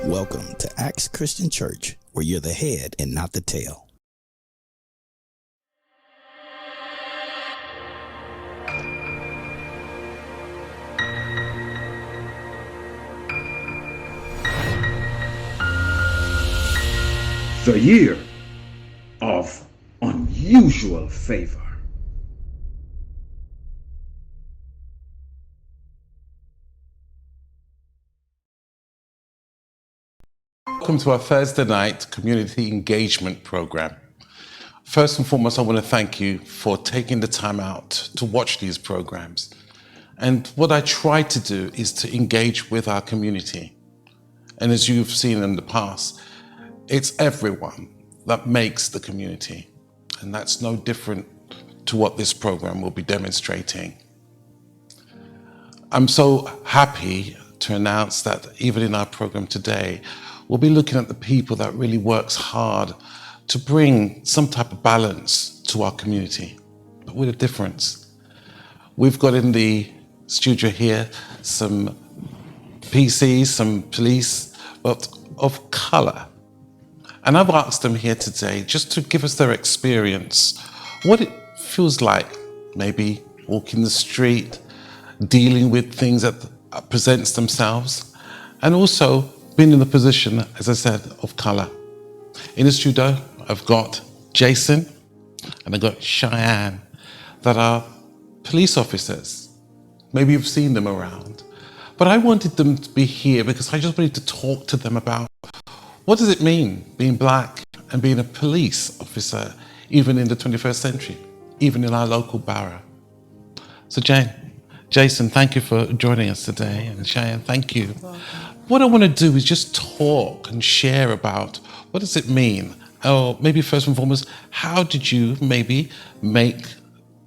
Welcome to Acts Christian Church, where you're the head and not the tail. The year of unusual favor. Welcome to our Thursday night community engagement program. First and foremost, I want to thank you for taking the time out to watch these programs. And what I try to do is to engage with our community. And as you've seen in the past, it's everyone that makes the community. And that's no different to what this program will be demonstrating. I'm so happy to announce that even in our program today, we'll be looking at the people that really works hard to bring some type of balance to our community, but with a difference. We've got in the studio here some PCs, some police, but of colour. And I've asked them here today just to give us their experience, what it feels like, maybe walking the street, dealing with things that presents themselves, and also being in the position, as I said, of colour. In the studio, I've got Jason and I've got Cheyenne that are police officers. Maybe you've seen them around. But I wanted them to be here because I just wanted to talk to them about what does it mean being black and being a police officer, even in the 21st century, even in our local borough. So Jason, thank you for joining us today. And Cheyenne, thank you. What I want to do is just talk and share about what does it mean? Or maybe first and foremost, how did you maybe make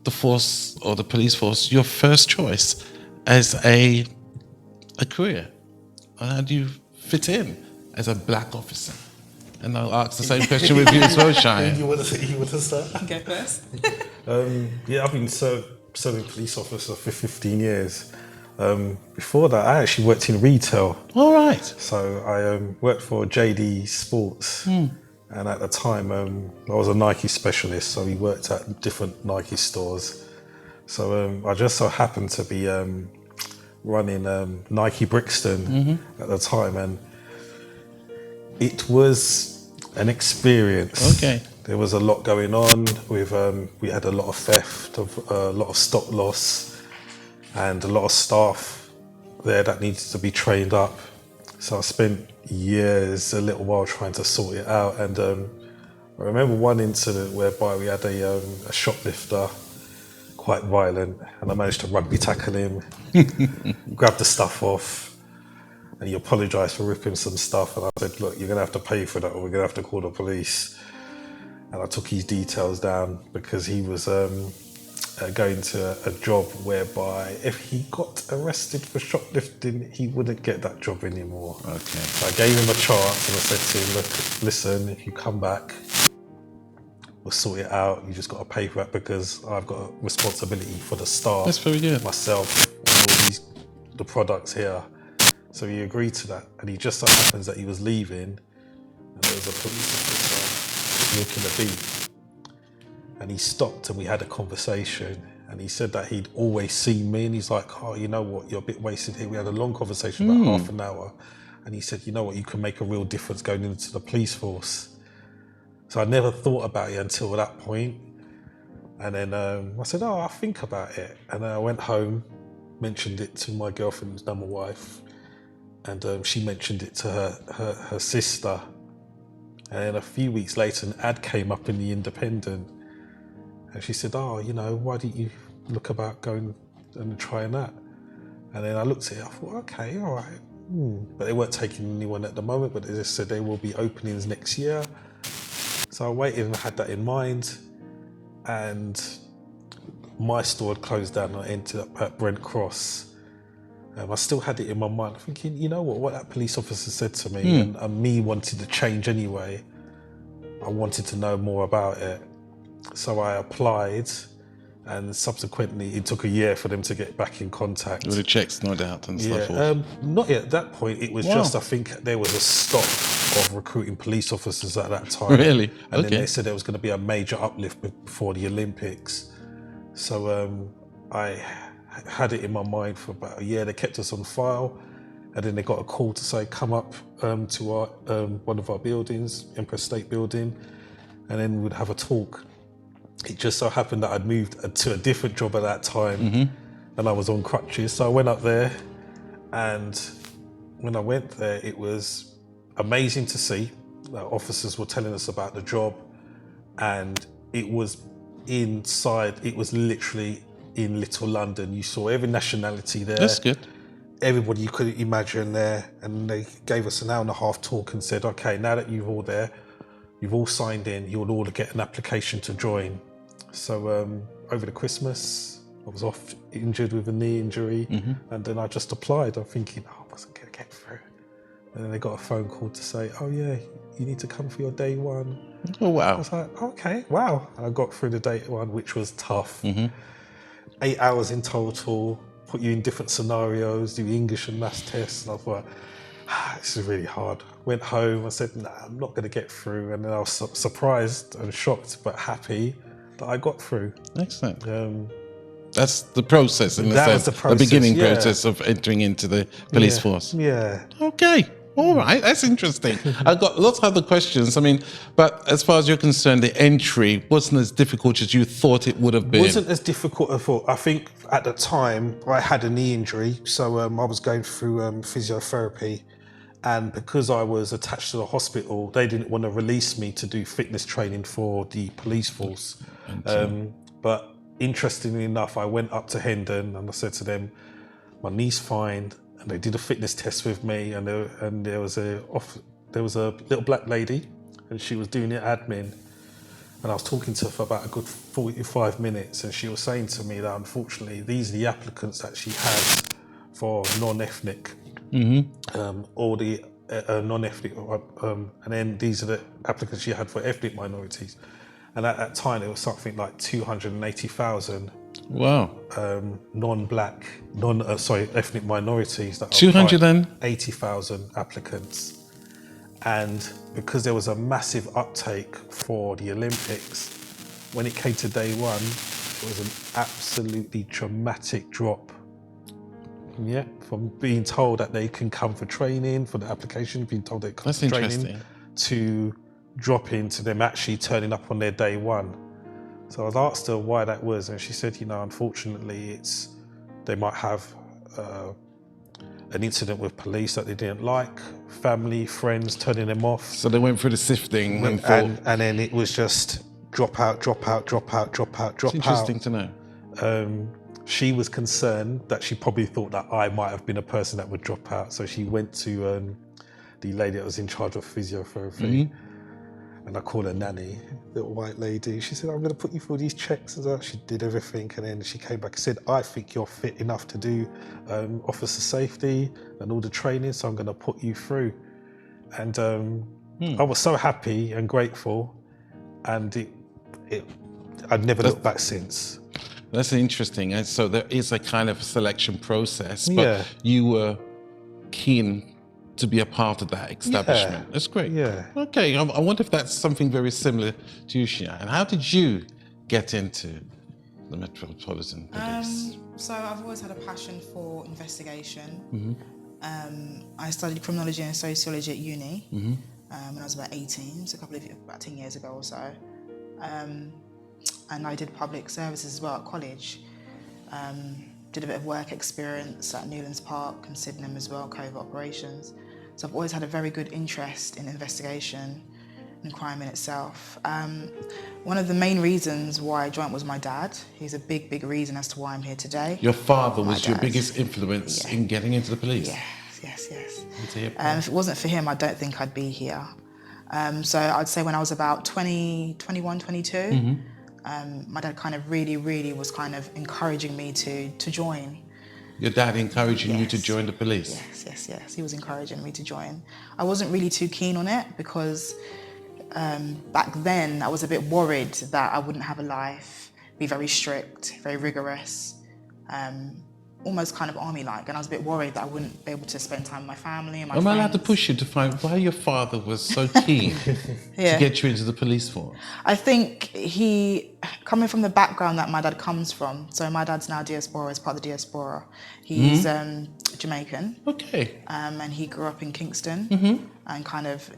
the force or the police force your first choice as a career? How do you fit in as a black officer? And I'll ask the same question with you as well, Cheyenne. You want to start? Okay, first. Yeah, I've been serving police officer for 15 years. Before that, I actually worked in retail. All right. So I worked for JD Sports. And at the time, I was a Nike specialist. So we worked at different Nike stores. So I just so happened to be running Nike Brixton at the time. And it was an experience. Okay. There was a lot going on with, we had a lot of theft, a lot of stock loss, and a lot of staff there that needed to be trained up. So I spent years, a little while trying to sort it out. And I remember one incident whereby we had a shoplifter, quite violent, and I managed to rugby tackle him, grab the stuff off, and he apologised for ripping some stuff. And I said, look, you're gonna have to pay for that or we're gonna have to call the police. And I took his details down because he was going to a job whereby if he got arrested for shoplifting, he wouldn't get that job anymore. Okay. So I gave him a chance and I said to him, look, listen, if you come back, we'll sort it out. You just got to pay for it because I've got a responsibility for the staff. That's very good. Myself, and all the products here. So he agreed to that. And he just so happens that he was leaving and there was a police officer walking the beat. And he stopped and we had a conversation and he said that he'd always seen me and he's like, oh, you know what, you're a bit wasted here. We had a long conversation, about half an hour. And he said, you know what, you can make a real difference going into the police force. So I never thought about it until that point. And then I said, oh, I'll think about it. And then I went home, mentioned it to my girlfriend, who's now my wife. And she mentioned it to her sister. And then a few weeks later, an ad came up in the Independent. And she said, oh, you know, why don't you look about going and trying that? And then I looked at it, I thought, okay, all right. But they weren't taking anyone at the moment, but they just said they will be openings next year. So I waited and I had that in mind. And my store had closed down and I ended up at Brent Cross. I still had it in my mind, thinking, you know what that police officer said to me, and me wanting to change anyway, I wanted to know more about it. So I applied And subsequently, it took a year for them to get back in contact. With the checks, no doubt, and stuff. Not yet. At that point, it was Wow. just, I think there was a stop of recruiting police officers at that time. Really? And Okay. then they said there was going to be a major uplift before the Olympics. So I had it in my mind for about a year. They kept us on file. And then they got a call to say, come up to our one of our buildings, Empress State Building, and then we'd have a talk. It just so happened that I'd moved to a different job at that time, and I was on crutches. So I went up there, and when I went there, it was amazing to see. Officers were telling us about the job, and it was inside. It was literally in Little London. You saw every nationality there. That's good. Everybody you could imagine there, and they gave us an hour and a half talk and said, okay, now that you've all signed in, you'll all get an application to join. So over the Christmas, I was off injured with a knee injury, and then I just applied. I'm thinking, I wasn't going to get through. And then they got a phone call to say, oh yeah, you need to come for your day one. Oh, wow. I was like, okay, wow. And I got through the day one, which was tough. 8 hours in total, put you in different scenarios, do English and maths tests. And I thought, this is really hard. Went home, I said, nah, I'm not going to get through. And then I was surprised and shocked, but happy that I got through. Excellent. That's the process, in the sense, the beginning process of entering into the police force. Yeah. Okay. All right. That's interesting. I've got lots of other questions. I mean, but as far as you're concerned, the entry wasn't as difficult as you thought it would have been. Wasn't as difficult as I thought. I think at the time I had a knee injury, so I was going through physiotherapy. And because I was attached to the hospital, they didn't want to release me to do fitness training for the police force. But interestingly enough, I went up to Hendon and I said to them, my knee's fine. And they did a fitness test with me, and there was a little black lady, and she was doing the admin. And I was talking to her for about a good 45 minutes, and she was saying to me that unfortunately these are the applicants that she has for non-ethnic, or the non-ethnic, and then these are the applicants she had for ethnic minorities. And at that time, it was something like 280,000. Wow. Ethnic minorities. That 280,000 applicants. And because there was a massive uptake for the Olympics, when it came to day one, it was an absolutely dramatic drop. Yeah, from being told that they can come for training, for the application, being told they come for training, to dropping to them actually turning up on their day one. So I asked her why that was, and she said, unfortunately, they might have an incident with police that they didn't like, family, friends turning them off. So they went through the sifting and then it was just drop out. It's interesting to know. She was concerned that she probably thought that I might have been a person that would drop out. So she went to the lady that was in charge of physiotherapy. And I call her Nanny, little white lady. She said, I'm going to put you through these checks. She did everything. And then she came back and said, I think you're fit enough to do officer safety and all the training, so I'm going to put you through. And I was so happy and grateful. And I've never looked back since. That's interesting. And so there is a kind of selection process, but you were keen to be a part of that establishment. That's great. Yeah. Okay, I wonder if that's something very similar to you, Shia. And how did you get into the Metropolitan Police? So I've always had a passion for investigation. I studied criminology and sociology at uni when I was about 18, so about 10 years ago or so. And I did public services as well at college. Did a bit of work experience at Newlands Park and Sydenham as well, covert operations. So I've always had a very good interest in investigation and crime in itself. One of the main reasons why I joined was my dad. He's a big reason as to why I'm here today. Your father was your biggest influence in getting into the police? Yes. If it wasn't for him, I don't think I'd be here. So I'd say when I was about 21, 22, my dad kind of really was kind of encouraging me to join. Your dad encouraging you to join the police? Yes. He was encouraging me to join. I wasn't really too keen on it because back then I was a bit worried that I wouldn't have a life, be very strict, very rigorous, almost kind of army-like. And I was a bit worried that I wouldn't be able to spend time with my family and my Am friends. I allowed to push you to find why your father was so keen to get you into the police force? I think he, coming from the background that my dad comes from, so my dad's now diaspora, is part of the diaspora. He's Jamaican. Okay. And he grew up in Kingston and kind of,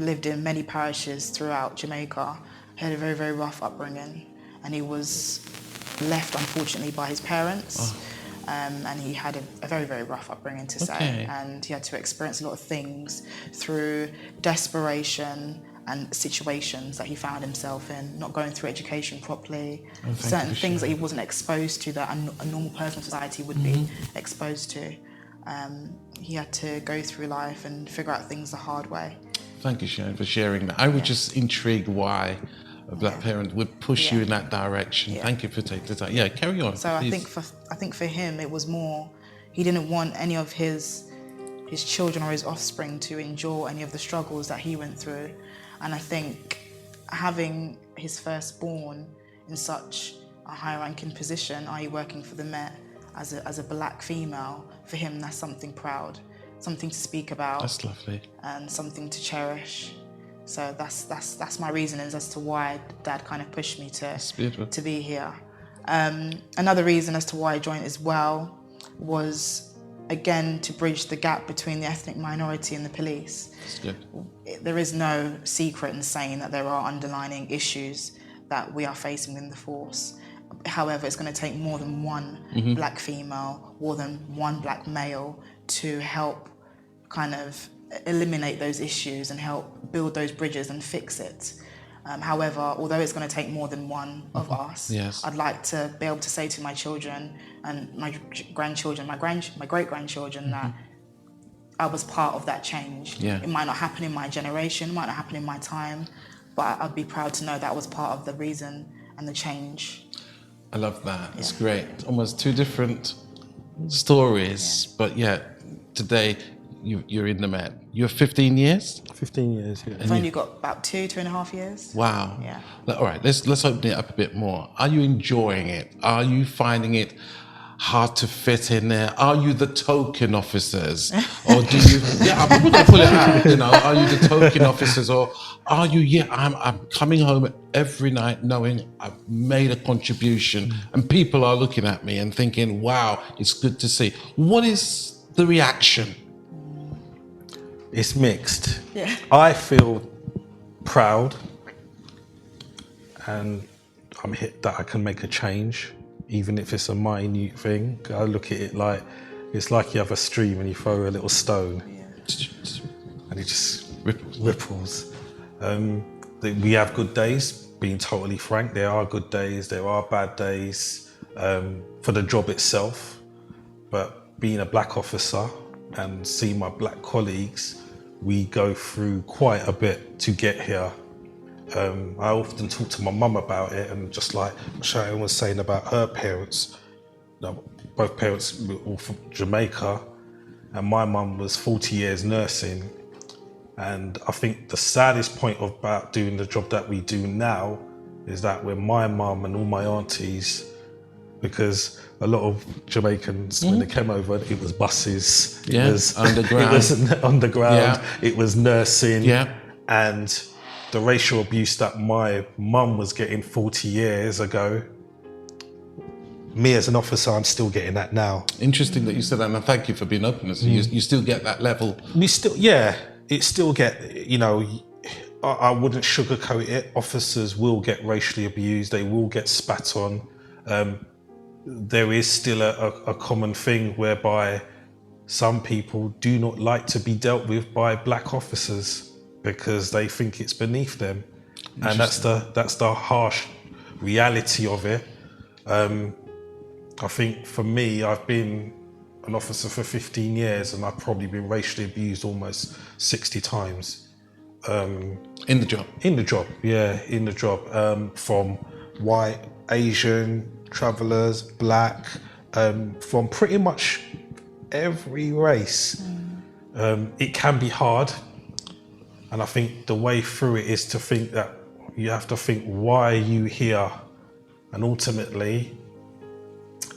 lived in many parishes throughout Jamaica. He had a very, very rough upbringing, and he was left, unfortunately, by his parents. And he had a very, very rough upbringing, to say. And he had to experience a lot of things through desperation and situations that he found himself in, not going through education properly, certain things that he wasn't exposed to that a normal person in society would be exposed to. He had to go through life and figure out things the hard way. Thank you, Sharon, for sharing that. I was just intrigued why a black parent would push you in that direction. Thank you for taking the time. Yeah, carry on. So please. I think for him it was more, he didn't want any of his children or his offspring to endure any of the struggles that he went through. And I think having his firstborn in such a high-ranking position, i.e. working for the Met as a black female, for him that's something proud, something to speak about. That's lovely. And something to cherish. So that's my reasonings as to why Dad kind of pushed me to be here. Another reason as to why I joined as well was, again, to bridge the gap between the ethnic minority and the police. That's good. There is no secret in saying that there are underlying issues that we are facing within the force. However, it's going to take more than one black female, more than one black male to help kind of eliminate those issues and help build those bridges and fix it. However, although it's going to take more than one of us, I'd like to be able to say to my children and my grandchildren, my great-grandchildren, that I was part of that change. It might not happen in my generation, it might not happen in my time, but I'd be proud to know that I was part of the reason and the change. I love that. It's great. Almost two different stories, but today you're in the Met. You're 15 years? 15 years, yeah. I've only got about 2.5 years. Wow. Yeah. All right, let's open it up a bit more. Are you enjoying it? Are you finding it hard to fit in there? Are you the token officers? Or do you, I'm going to pull it out, are you the token officers, or are you, I'm coming home every night knowing I've made a contribution and people are looking at me and thinking, wow, it's good to see. What is the reaction? It's mixed. Yeah. I feel proud and I'm hit that I can make a change, even if it's a minute thing. I look at it like, it's like you have a stream and you throw a little stone and it just ripples. We have good days, being totally frank. There are good days, there are bad days for the job itself. But being a black officer and seeing my black colleagues, we go through quite a bit to get here. I often talk to my mum about it, and just like Sharon was saying about her parents, both parents were all from Jamaica, and my mum was 40 years nursing. And I think the saddest point about doing the job that we do now is that when my mum and all my aunties, because a lot of Jamaicans, when they came over, it was buses, it was underground, it was nursing, and the racial abuse that my mum was getting 40 years ago, me as an officer, I'm still getting that now. Interesting that you said that, and thank you for being open. So you still get that level? We still, it still get, I wouldn't sugarcoat it. Officers will get racially abused, they will get spat on. There is still a common thing whereby some people do not like to be dealt with by black officers because they think it's beneath them, and that's the harsh reality of it. I think for me, I've been an officer for 15 years and I've probably been racially abused almost 60 times. In the job? In the job, from white, Asian, travellers, black, from pretty much every race. It can be hard, and I think the way through it is to think that you have to think, why are you here? And ultimately,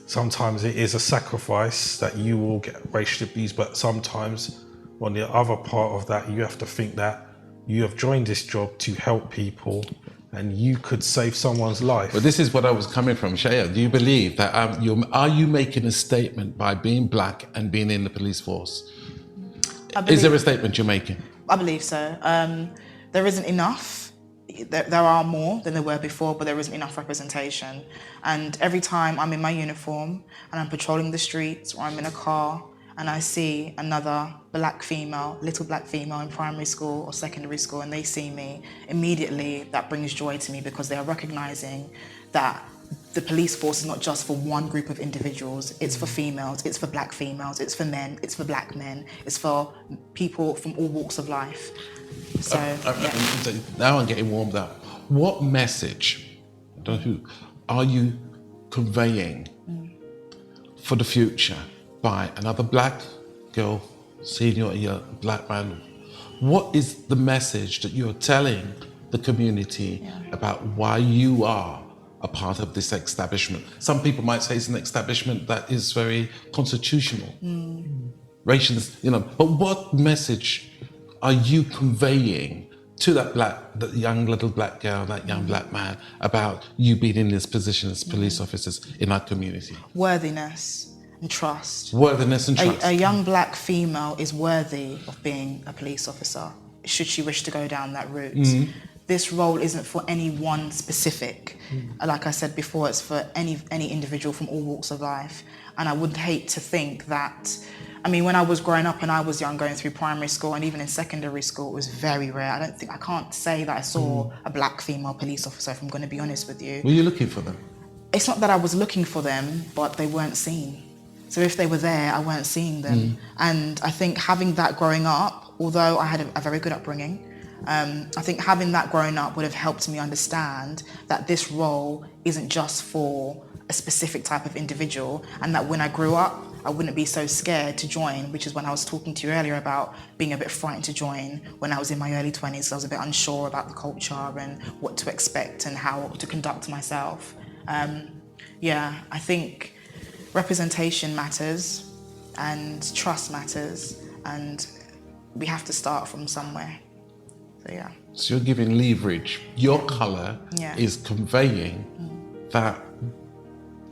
sometimes it is a sacrifice that you will get racially abused, but sometimes on the other part of that, you have to think that you have joined this job to help people and you could save someone's life. But this is what I was coming from, Shaya. Do you believe that are you making a statement by being black and being in the police force? Is there a statement you're making? I believe so. There isn't enough. There are more than there were before, but there isn't enough representation. And every time I'm in my uniform and I'm patrolling the streets or I'm in a car and I see another black female, little black female in primary school or secondary school, and they see me, immediately that brings joy to me, because they are recognizing that the police force is not just for one group of individuals. It's for females, it's for black females, it's for men, it's for black men, it's for people from all walks of life. So, yeah. Now I'm getting warmed up. What message, I don't know who, are you conveying for the future by another black girl seeing you a black man? What is the message that you're telling the community about why you are a part of this establishment? Some people might say it's an establishment that is very constitutional, racialist, but what message are you conveying to that young little black girl, that young black man, about you being in this position as police officers in our community? Worthiness and trust. Worthiness and trust. A young black female is worthy of being a police officer, should she wish to go down that route. This role isn't for any one specific. Like I said before, it's for any individual from all walks of life. And I would hate to think that, when I was growing up and I was young, going through primary school and even in secondary school, it was very rare. I can't say that I saw a black female police officer, if I'm going to be honest with you. Were you looking for them? It's not that I was looking for them, but they weren't seen. So if they were there, I weren't seeing them. And I think having that growing up, although I had a very good upbringing, I think having that growing up would have helped me understand that this role isn't just for a specific type of individual, and that when I grew up, I wouldn't be so scared to join, which is when I was talking to you earlier about being a bit frightened to join when I was in my early 20s. I was a bit unsure about the culture and what to expect and how to conduct myself. I think representation matters and trust matters, and we have to start from somewhere. So you're giving leverage. Your colour is conveying that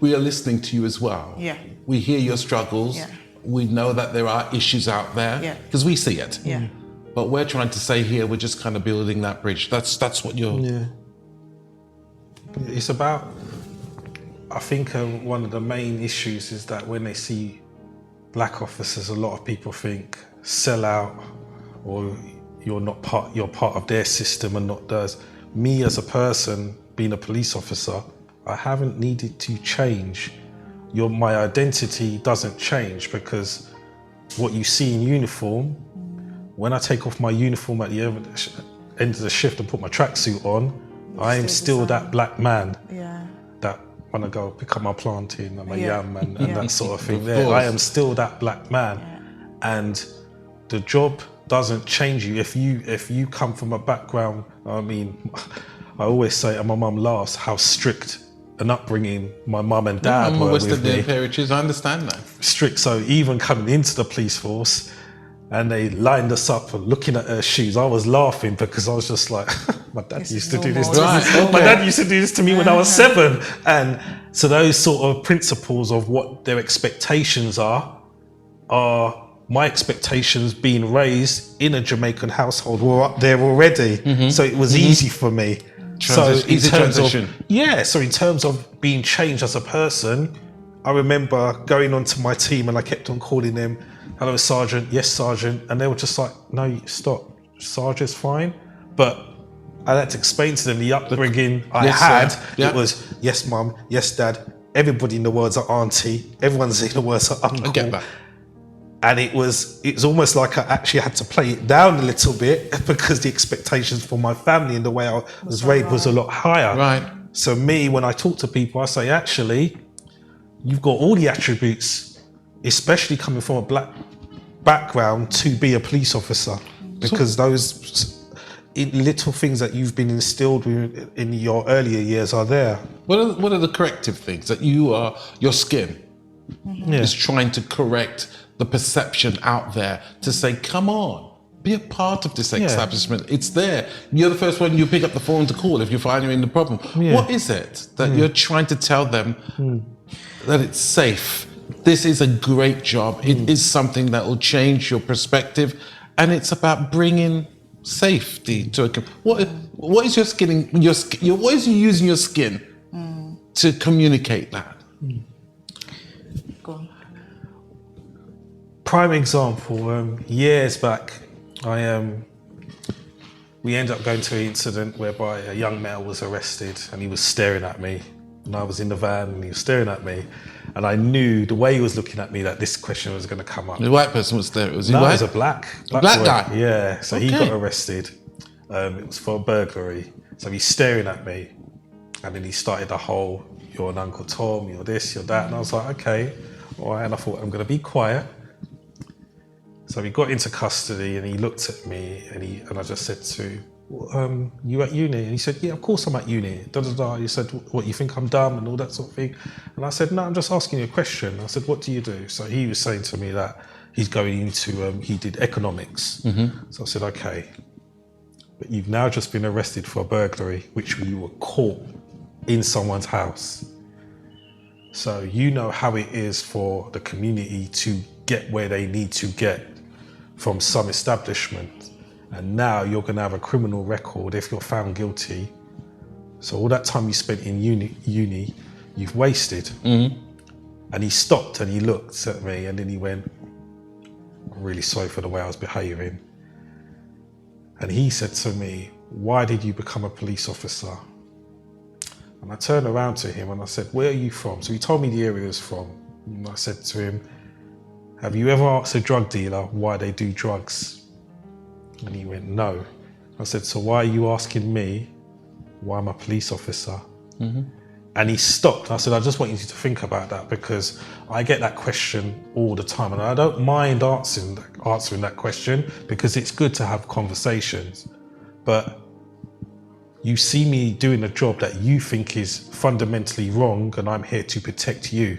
we are listening to you as well. We hear your struggles. We know that there are issues out there because we see it. But we're trying to say here, we're just kind of building that bridge. That's what you're... It's about, I think one of the main issues is that when they see black officers, a lot of people think sell out, or you're part of their system and not theirs. Me as a person, being a police officer, I haven't needed to change. My identity doesn't change, because what you see in uniform, when I take off my uniform at the end of the shift and put my tracksuit on, I am still that black man. That when I go pick up my plantain and my yam and that sort of thing there, I am still that black man. And the job doesn't change you. If you come from a background, I always say, and my mum laughs, how strict an upbringing my mum and dad were with me. Heritage, I understand that. Strict, so even coming into the police force, and they lined us up and looking at her shoes, I was laughing because I was just like, my dad used to do this to me. My dad used to do this to me when I was 7. And so those sort of principles of what their expectations are my expectations being raised in a Jamaican household were up there already. So it was easy for me. So in terms of being changed as a person, I remember going onto my team and I kept on calling them, hello, Sergeant, yes, Sergeant. And they were just like, no, stop, Sergeant's fine. But I had to explain to them the upbringing I had. It was, yes, Mum, yes, Dad. Everybody in the words are auntie. Everyone's in the words are uncle. I get that. And it was almost like I actually had to play it down a little bit because the expectations for my family and the way I was raised was a lot higher. Right. So me, when I talk to people, I say, actually, you've got all the attributes, especially coming from a black background, to be a police officer, because those little things that you've been instilled in your earlier years are there. What are the corrective things that your skin is trying to correct the perception out there to say, come on, be a part of this establishment. It's there. You're the first one you pick up the phone to call if you find you're in the problem. What is it that you're trying to tell them that it's safe? This is a great job. It is something that will change your perspective, and it's about bringing safety to a. What is your skin? What is you using your skin to communicate that? Go on. Prime example. Years back, we ended up going to an incident whereby a young male was arrested, and he was staring at me, and I was in the van, and he was staring at me, and I knew the way he was looking at me that this question was going to come up. The white person was there. Was he No, white? it was a black Black boy. guy? Yeah, so he Okay. got arrested. It was for burglary. So he's staring at me, and then he started the whole, you're an Uncle Tom, you're this, you're that. And I was like, okay, all right. And I thought, I'm going to be quiet. So we got into custody, and he looked at me, and I just said to him, you at uni? And he said, yeah, of course I'm at uni. Da, da, da. He said, what, you think I'm dumb and all that sort of thing? And I said, no, I'm just asking you a question. I said, what do you do? So he was saying to me that he's going into, he did economics. So I said, okay, but you've now just been arrested for burglary, which you were caught in someone's house. So you know how it is for the community to get where they need to get from some establishment. And now you're going to have a criminal record if you're found guilty. So all that time you spent in uni you've wasted. And he stopped and he looked at me, and then he went, I'm really sorry for the way I was behaving. And he said to me, why did you become a police officer? And I turned around to him and I said, where are you from? So he told me the area he was from. And I said to him, have you ever asked a drug dealer why they do drugs? And he went, no. I said, so why are you asking me why I'm a police officer? And he stopped. And I said, I just want you to think about that, because I get that question all the time. And I don't mind answering that question, because it's good to have conversations. But you see me doing a job that you think is fundamentally wrong, and I'm here to protect you.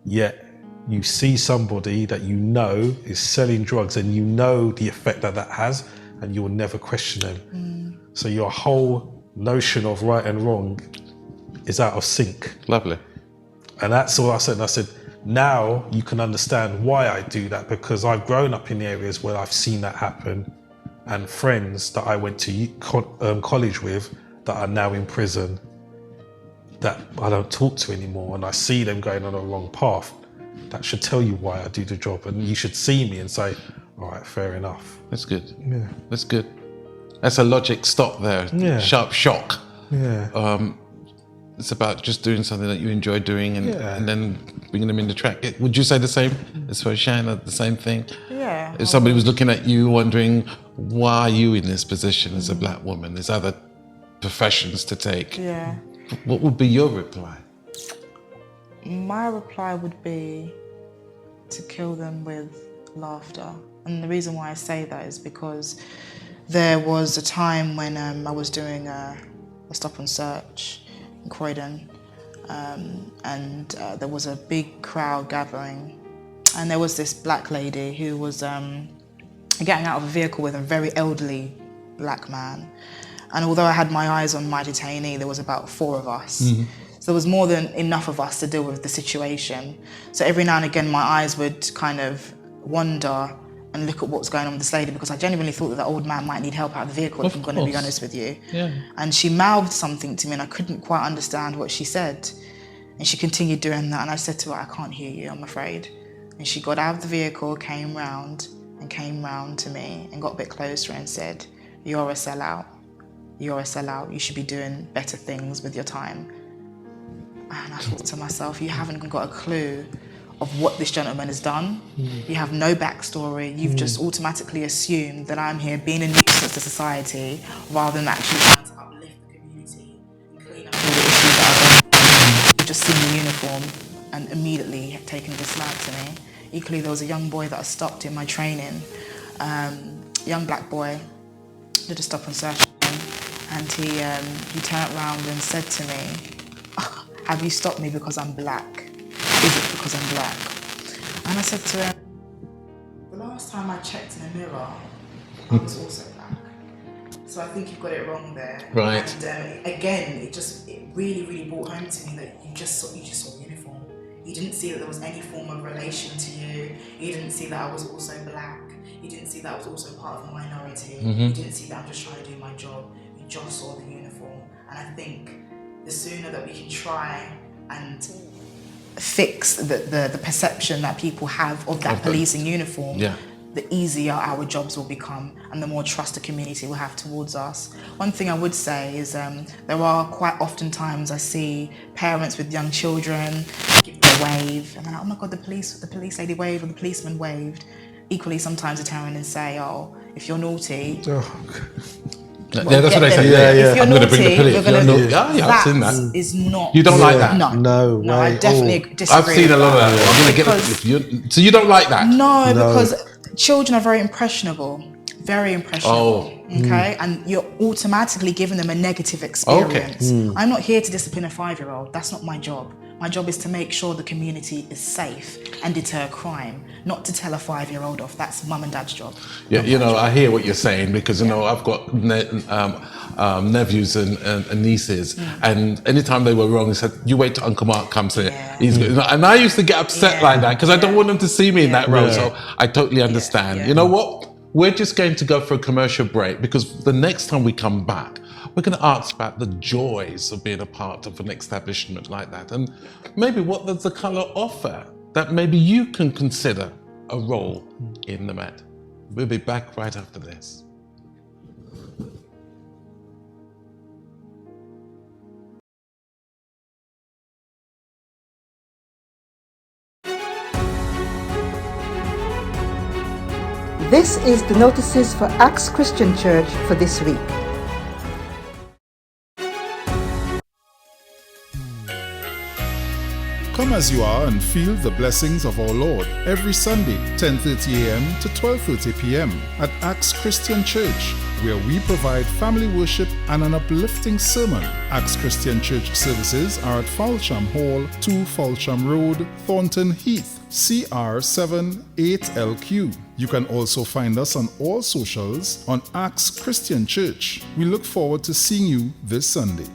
Yet you see somebody that you know is selling drugs, and you know the effect that that has, and you'll never question them. So your whole notion of right and wrong is out of sync. Lovely. And that's all I said. And I said, now you can understand why I do that, because I've grown up in areas where I've seen that happen, and friends that I went to college with that are now in prison that I don't talk to anymore, and I see them going on a wrong path. That should tell you why I do the job, and you should see me and say, all right, fair enough. That's good. Yeah. That's good. That's a logic stop there. Yeah. Sharp shock. Yeah. It's about just doing something that you enjoy doing, and then bringing them in the track. Would you say the same as for Shanna, the same thing? Yeah. If somebody was looking at you wondering, why are you in this position as a black woman? There's other professions to take. Yeah. What would be your reply? My reply would be to kill them with laughter. And the reason why I say that is because there was a time when I was doing a stop and search in Croydon, and there was a big crowd gathering, and there was this black lady who was getting out of a vehicle with a very elderly black man. And although I had my eyes on my detainee, there was about 4 of us. So there was more than enough of us to deal with the situation. So every now and again, my eyes would kind of wander and look at what's going on with this lady, because I genuinely thought that the old man might need help out of the vehicle, if I'm going to be honest with you. Yeah. And she mouthed something to me, and I couldn't quite understand what she said. And she continued doing that, and I said to her, I can't hear you, I'm afraid. And she got out of the vehicle, came round to me and got a bit closer and said, you're a sellout. You're a sellout. You should be doing better things with your time. And I thought to myself, you haven't got a clue of what this gentleman has done. You have no backstory. You've just automatically assumed that I'm here being a nuisance to society rather than actually trying to uplift the community and clean up all the issues that are going on. You've just seen the uniform and immediately taken a dislike to me. Equally, there was a young boy that I stopped in my training, young black boy, did a stop and search, and he turned around and said to me, have you stopped me because I'm black? Is it because I'm black? And I said to him, the last time I checked in a mirror, I was also black. So I think you've got it wrong there. Right. And again, it really, really brought home to me that you just saw the uniform. You didn't see that there was any form of relation to you. You didn't see that I was also black. You didn't see that I was also part of a minority. You didn't see that I'm just trying to do my job. You just saw the uniform. And I think the sooner that we can try and fix the perception that people have of that policing uniform, the easier our jobs will become and the more trust the community will have towards us. One thing I would say is there are quite often times I see parents with young children give them a wave and they're like, oh my God, the police lady waved or the policeman waved. Equally, sometimes they turn around and say, oh, if you're naughty, yeah, that's what they say. If you're I'm going to bring the police. you're gonna, I've seen that. Is not. You don't like that? No, I definitely disagree. I've seen a lot of that. I'm going to get the police. So you don't like that? No, because children are very impressionable. Okay, and you're automatically giving them a negative experience. I'm not here to discipline a 5-year-old. That's not my job. My job is to make sure the community is safe and deter crime, not to tell a 5-year-old off. That's mum and dad's job. Yeah, I hear what you're saying because I've got nephews and nieces, and anytime they were wrong, they said, "You wait till Uncle Mark comes here." He's good. And I used to get upset like that because I don't want them to see me in that role. So I totally understand. You know what? We're just going to go for a commercial break because the next time we come back, we're going to ask about the joys of being a part of an establishment like that and maybe what does the colour offer that maybe you can consider a role in the Met. We'll be back right after this. This is the notices for Acts Christian Church for this week. Come as you are and feel the blessings of our Lord every Sunday, 10:30 a.m. to 12:30 p.m. at Acts Christian Church, where we provide family worship and an uplifting sermon. Acts Christian Church services are at Falsham Hall, 2 Falsham Road, Thornton Heath, CR7 8LQ. You can also find us on all socials on Acts Christian Church. We look forward to seeing you this Sunday.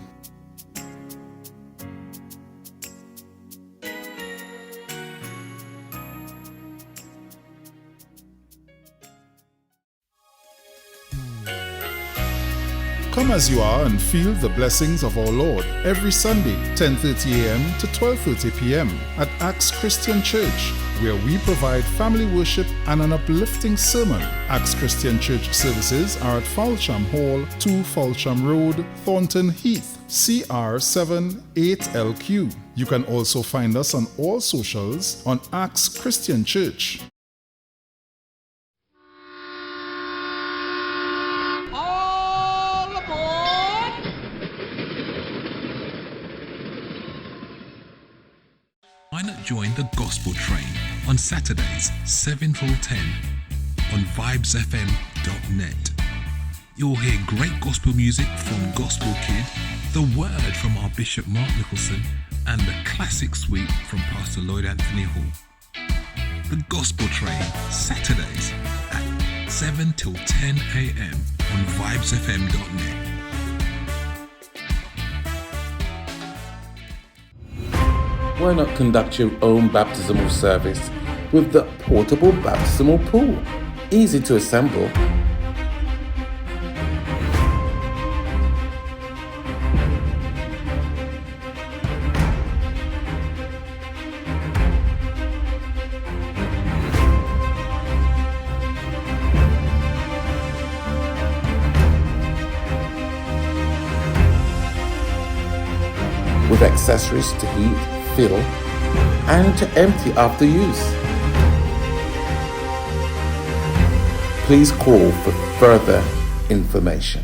Come as you are and feel the blessings of our Lord every Sunday, 10:30 a.m. to 12:30 p.m. at Acts Christian Church, where we provide family worship and an uplifting sermon. Acts Christian Church services are at Falsham Hall, 2 Falsham Road, Thornton Heath, CR7 8LQ. You can also find us on all socials on Acts Christian Church. Why not join the Gospel Train on Saturdays 7 till 10 on vibesfm.net. You'll hear great gospel music from Gospel Kid, the word from our Bishop Mark Nicholson, and the classic sweep from Pastor Lloyd Anthony Hall. The Gospel Train, Saturdays at 7 till 10 a.m. on vibesfm.net. Why not conduct your own baptismal service with the portable baptismal pool? Easy to assemble. With accessories to heat, fill, and to empty after use. Please call for further information.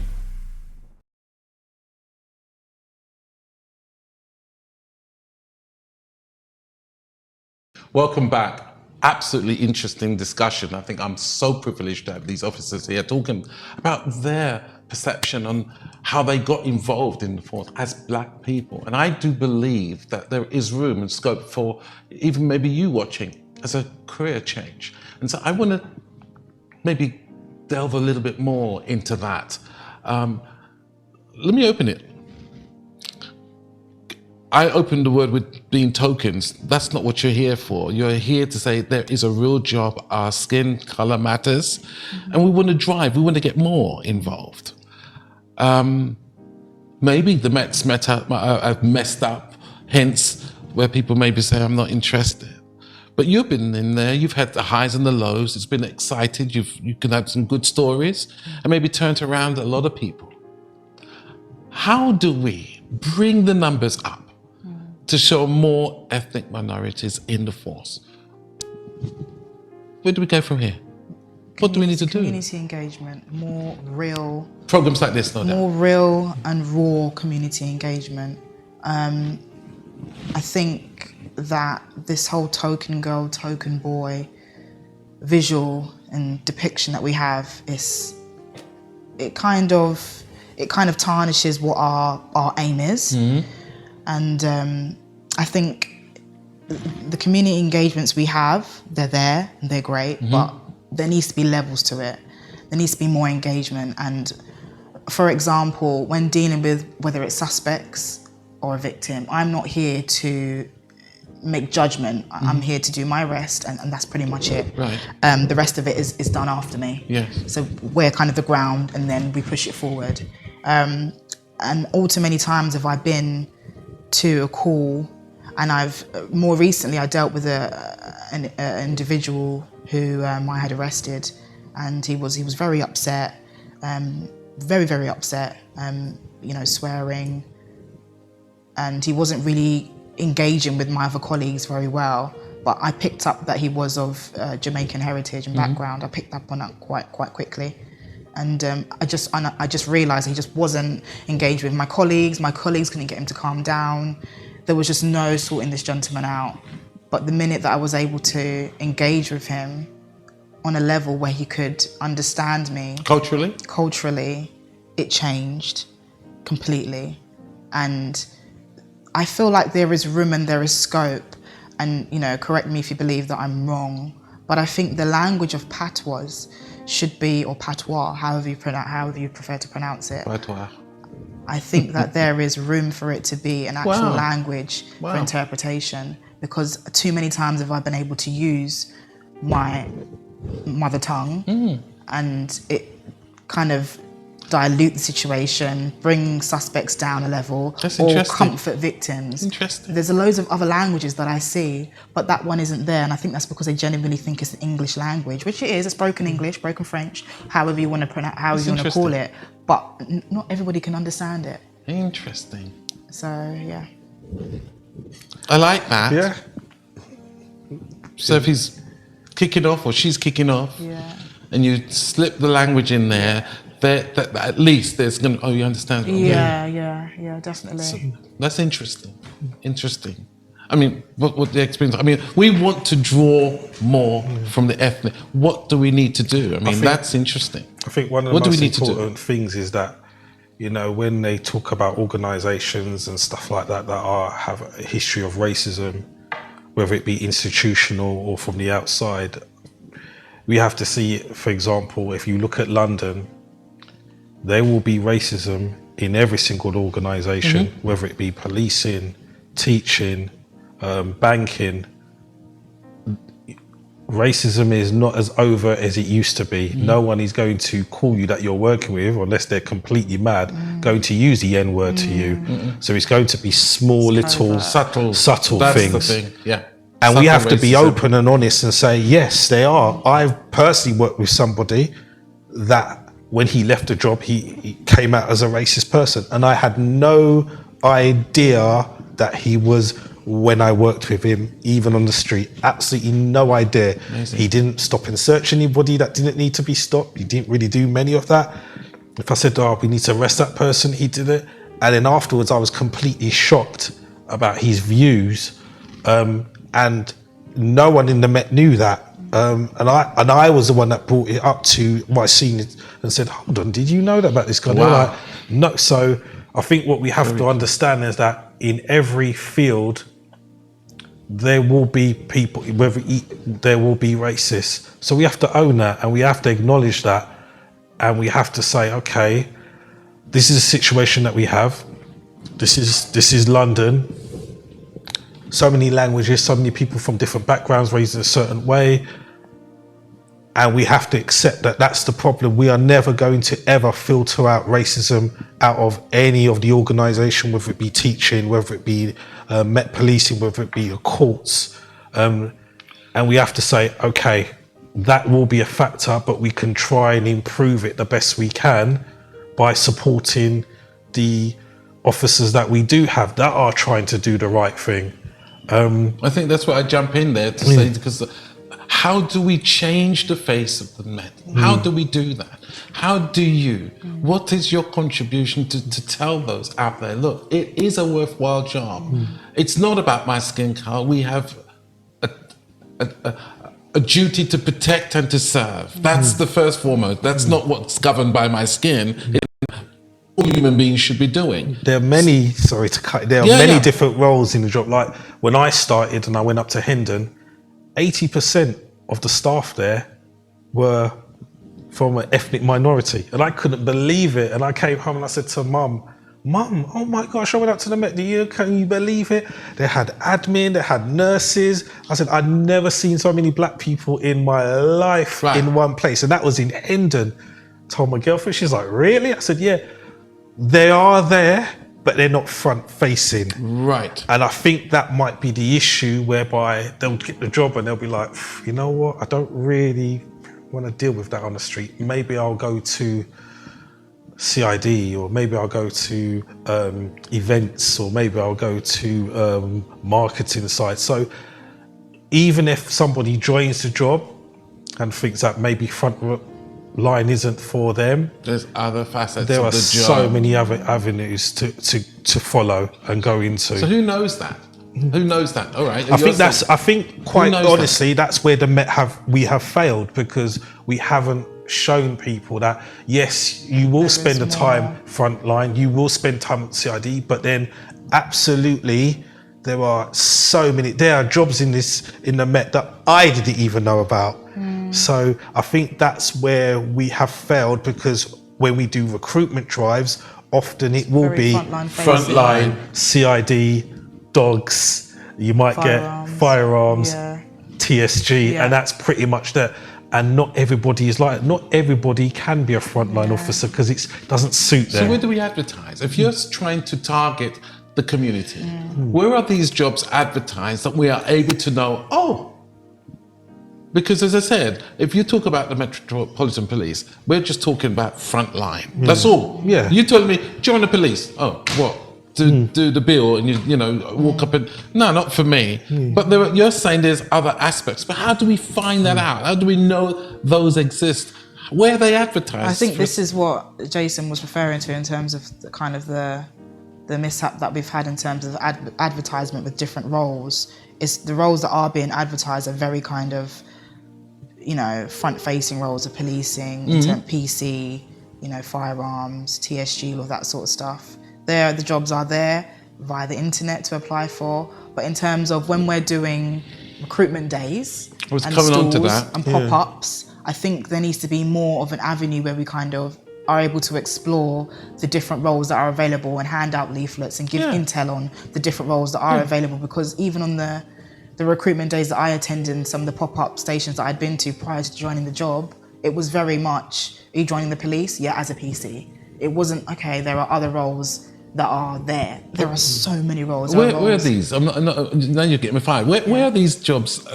Welcome back. Absolutely interesting discussion. I think I'm so privileged to have these officers here talking about their perception on how they got involved in the force as black people. And I do believe that there is room and scope for even maybe you watching as a career change. And so I want to maybe delve a little bit more into that. Let me open it. I opened the word with being tokens. That's not what you're here for. You're here to say there is a real job, our skin color matters, and we want to drive, we want to get more involved. Maybe the Mets have messed up, hence where people maybe say, I'm not interested. But you've been in there, you've had the highs and the lows, it's been excited, you can have some good stories, and maybe turned around a lot of people. How do we bring the numbers up to show more ethnic minorities in the force? Where do we go from here? What do we need to do? Community engagement, more real. Programs like this, no doubt. More real and raw community engagement. I think that this whole token girl, token boy visual and depiction that we have it kind of tarnishes what our aim is. Mm-hmm. And I think the community engagements we have, they're there and they're great, mm-hmm. but there needs to be levels to it. There needs to be more engagement. And for example, when dealing with whether it's suspects or a victim, I'm not here to make judgment. Mm-hmm. I'm here to do my rest, and that's pretty much it. Right. The rest of it is done after me. Yes. So we're kind of the ground, and then we push it forward. And all too many times have I been to a call, and more recently I dealt with an individual who I had arrested, and he was very upset, very, very upset, swearing, and he wasn't really engaging with my other colleagues very well. But I picked up that he was of Jamaican heritage and background. I picked up on that quite quickly. And I just realised he just wasn't engaged with my colleagues. My colleagues couldn't get him to calm down. There was just no sorting this gentleman out. But the minute that I was able to engage with him on a level where he could understand me... Culturally, it changed completely. And I feel like there is room and there is scope. And, correct me if you believe that I'm wrong, but I think the language of patois should be, or patois, however you prefer to pronounce it. Patois. I think that there is room for it to be an actual language for interpretation, because too many times have I been able to use my mother tongue and it kind of dilute the situation, bring suspects down a level, or comfort victims. Interesting. There's loads of other languages that I see, but that one isn't there, and I think that's because they genuinely think it's the English language, which it is. It's broken English, broken French, however you want to call it, but not everybody can understand it. Interesting. So yeah, I like that. Yeah. So if he's kicking off or she's kicking off, and you slip the language in there, that at least there's going to, you understand what I mean? Yeah, definitely. So that's interesting. I mean, what the experience, we want to draw more from the ethnic. What do we need to do? That's interesting. I think one of the most important things is that, when they talk about organisations and stuff like that have a history of racism, whether it be institutional or from the outside, we have to see, for example, if you look at London, there will be racism in every single organisation, whether it be policing, teaching, banking. Racism is not as overt as it used to be. No one is going to call you that you're working with, unless they're completely mad, going to use the N-word to you. So it's going to be small, little, subtle That's things. The thing. Yeah. And subtle we have to be racism. open and honest and say, yes, they are. I've personally worked with somebody that when he left a job, he came out as a racist person. And I had no idea that he was when I worked with him, even on the street. Absolutely no idea. Amazing. He didn't stop and search anybody that didn't need to be stopped. He didn't really do many of that. If I said, we need to arrest that person, he did it. And then afterwards, I was completely shocked about his views. And no one in the Met knew that. And I was the one that brought it up to my seniors and said, hold on, did you know that about this guy? They're like, no. So I think what we have to understand is that in every field, there will be people, there will be racists. So we have to own that, and we have to acknowledge that, and we have to say, okay, this is a situation that we have. This is London. So many languages, so many people from different backgrounds raised in a certain way. And we have to accept that that's the problem. We are never going to ever filter out racism out of any of the organisation, whether it be teaching, whether it be Met Policing, whether it be the courts. And we have to say, okay, that will be a factor, but we can try and improve it the best we can by supporting the officers that we do have that are trying to do the right thing. I think that's why I jump in there to say, because how do we change the face of the Met? How do we do that? How do you? What is your contribution to tell those out there, look, it is a worthwhile job. It's not about my skin color. We have a duty to protect and to serve. That's the first foremost. That's not what's governed by my skin. All human beings should be doing. There are many, sorry to cut, there are many different roles in the job. Like when I started and I went up to Hendon, 80% of the staff there were from an ethnic minority. And I couldn't believe it. And I came home and I said to Mum, oh my gosh, I went up to the Met, can you believe it? They had admin, they had nurses. I said, I'd never seen so many black people in my life in one place. And that was in Hendon. Told my girlfriend, she's like, really? I said, yeah. They are there, but they're not front facing. Right. And I think that might be the issue, whereby they'll get the job and they'll be like, you know what, I don't really want to deal with that on the street. Maybe I'll go to CID, or maybe I'll go to events, or maybe I'll go to marketing sites. So even if somebody joins the job and thinks that maybe front line isn't for them, there's other facets there of are the job. so many other avenues to follow and go into. So who knows that? Who knows that? All right. I think quite honestly, that's where the Met we have failed, because we haven't shown people that, yes, you will spend the time front line, you will spend time at CID, but then absolutely there are jobs in the Met that I didn't even know about. So I think that's where we have failed, because when we do recruitment drives, often it will be frontline, CID, dogs, you might get firearms, TSG, and that's pretty much that. And not everybody is like, not everybody can be a frontline officer, because it doesn't suit them. So where do we advertise? If you're trying to target the community, where are these jobs advertised that we are able to know, because as I said, if you talk about the Metropolitan Police, we're just talking about front line. That's all. Yeah. You told me, join the police. Oh, what? To do the bill and you walk up and, no, not for me. But you're saying there's other aspects. But how do we find that out? How do we know those exist? Where are they advertised? I think this is what Jason was referring to in terms of the kind of the mishap that we've had in terms of advertisement with different roles. Is the roles that are being advertised are very kind of, front-facing roles of policing, PC, firearms, TSG, all that sort of stuff. The jobs are there via the internet to apply for. But in terms of when we're doing recruitment days and stalls and pop-ups, I think there needs to be more of an avenue where we kind of are able to explore the different roles that are available and hand out leaflets and give intel on the different roles that are available. Because even on the recruitment days that I attended and some of the pop-up stations that I'd been to prior to joining the job, it was very much, are you joining the police? Yeah, as a PC. It wasn't, okay, there are other roles that are there. There are so many roles. Where are these? Now you're getting me fired. Where are these jobs,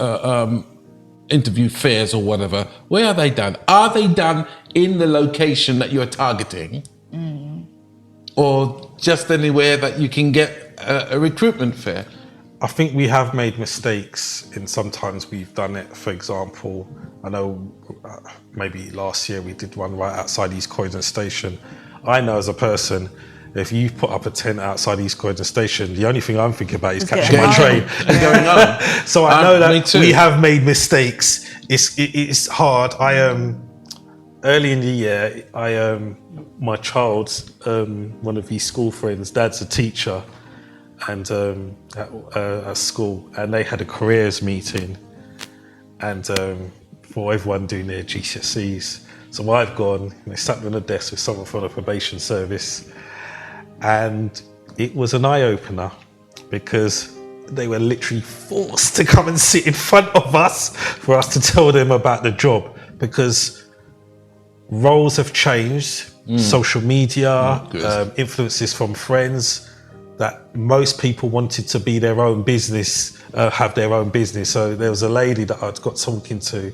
interview fairs or whatever, where are they done? Are they done in the location that you're targeting? Or just anywhere that you can get a recruitment fair? I think we have made mistakes in sometimes we've done it. For example, I know maybe last year we did one right outside East Croydon Station. I know as a person, If you put up a tent outside East Croydon Station, the only thing I'm thinking about is catching my getting train and going on. So I know Me that too. we have made mistakes. It's hard. Early in the year, my child's one of his school friends, dad's a teacher, and at school, and they had a careers meeting, and for everyone doing their GCSEs. So I've gone, and they sat me on a desk with someone from the probation service, and it was an eye-opener because they were literally forced to come and sit in front of us for us to tell them about the job, because roles have changed, social media, influences from friends, that most people wanted to be their own business, have their own business. So there was a lady that I'd got talking to,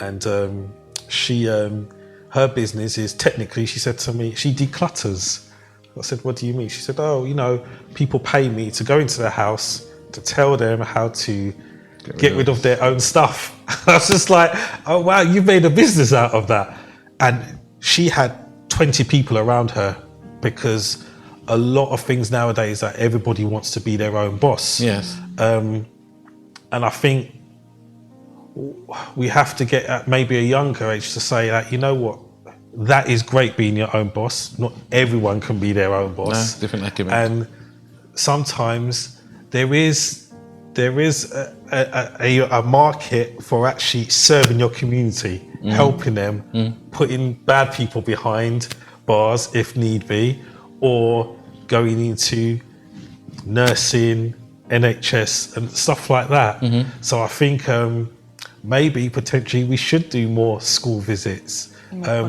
and she, her business is technically, she said to me, she declutters. I said, what do you mean? She said, oh, you know, people pay me to go into their house to tell them how to get rid of their own stuff. I was just like, oh wow, you made a business out of that. And she had 20 people around her, because a lot of things nowadays that everybody wants to be their own boss. Yes. And I think we have to get at maybe a younger age to say that, you know what, that is great being your own boss. Not everyone can be their own boss. No, different argument. And sometimes there is a market for actually serving your community, helping them, putting bad people behind bars if need be, or going into nursing, NHS and stuff like that. So I think maybe potentially we should do more school visits.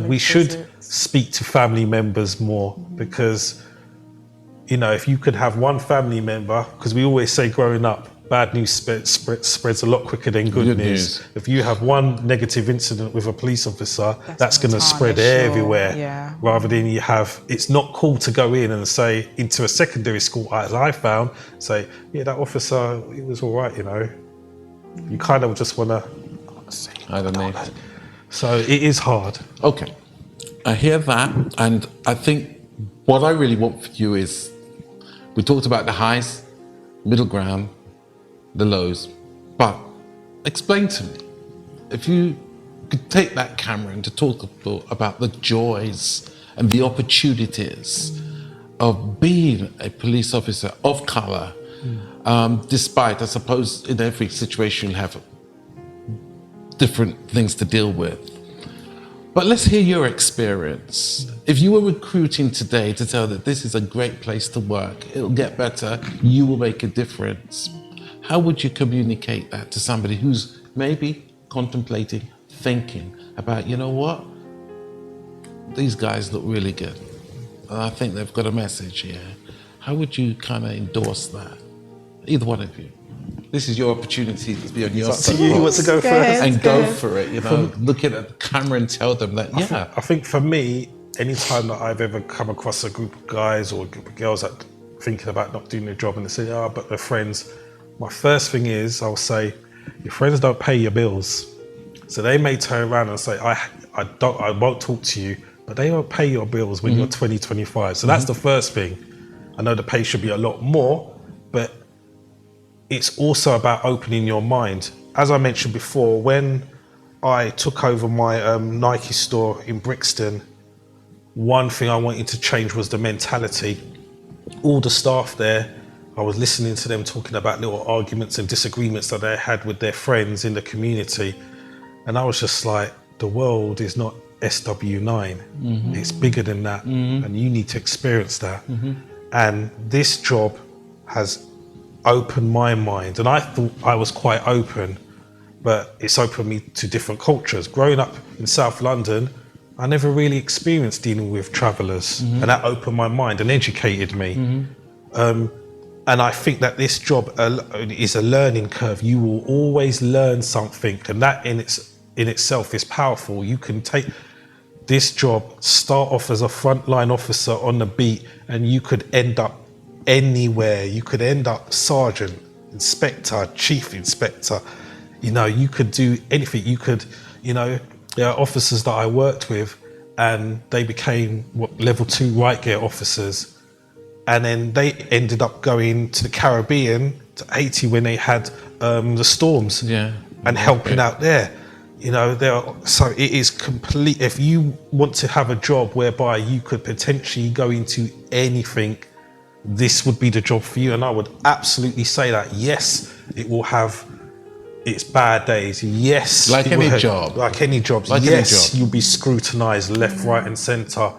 We should speak to family members more, because, you know, if you could have one family member, because we always say growing up, bad news spreads a lot quicker than good news. If you have one negative incident with a police officer, that's going to spread everywhere. Rather than you have, it's not cool to go in and say, into a secondary school, as I found, say, yeah, that officer, he was all right, you know. You kind of just want to say, I don't know. So it is hard. Okay, I hear that, and I think what I really want for you is, we talked about the highs, middle ground, the lows, but explain to me, if you could take that camera and to talk about the joys and the opportunities of being a police officer of colour, despite, I suppose, in every situation you'll have different things to deal with. But let's hear your experience. If you were recruiting today to tell that this is a great place to work, it'll get better, you will make a difference, how would you communicate that to somebody who's maybe contemplating, thinking about, you know what, these guys look really good, and I think they've got a message here. How would you kind of endorse that? Either one of you. This is your opportunity to be on your side. So you want to go first? And go for it, you know, look at the camera and tell them that, yeah. I think for me, anytime that I've ever come across a group of guys or a group of girls that are thinking about not doing their job and they say, oh, but they're friends, my first thing is I'll say, your friends don't pay your bills. So they may turn around and say, I won't talk to you, but they won't pay your bills when you're 20, 25. So that's the first thing. I know the pay should be a lot more, but it's also about opening your mind. As I mentioned before, when I took over my Nike store in Brixton, one thing I wanted to change was the mentality. All the staff there, I was listening to them talking about little arguments and disagreements that they had with their friends in the community. And I was just like, the world is not SW9. It's bigger than that. And you need to experience that. And this job has opened my mind. And I thought I was quite open, but it's opened me to different cultures. Growing up in South London, I never really experienced dealing with travellers. And that opened my mind and educated me. And I think that this job is a learning curve. You will always learn something, and that in itself is powerful. You can take this job, start off as a frontline officer on the beat, and you could end up anywhere. You could end up sergeant, inspector, chief inspector. You know, you could do anything. You could, you know, there are officers that I worked with, and they became level 2 right gear officers. and then they ended up going to the Caribbean, to Haiti, when they had the storms, and helping out there. You know, so it is complete. If you want to have a job whereby you could potentially go into anything, this would be the job for you. And I would absolutely say that. Yes, it will have its bad days. Yes, like any job. Like any job. Like yes, any job. You'll be scrutinized left, right, and center.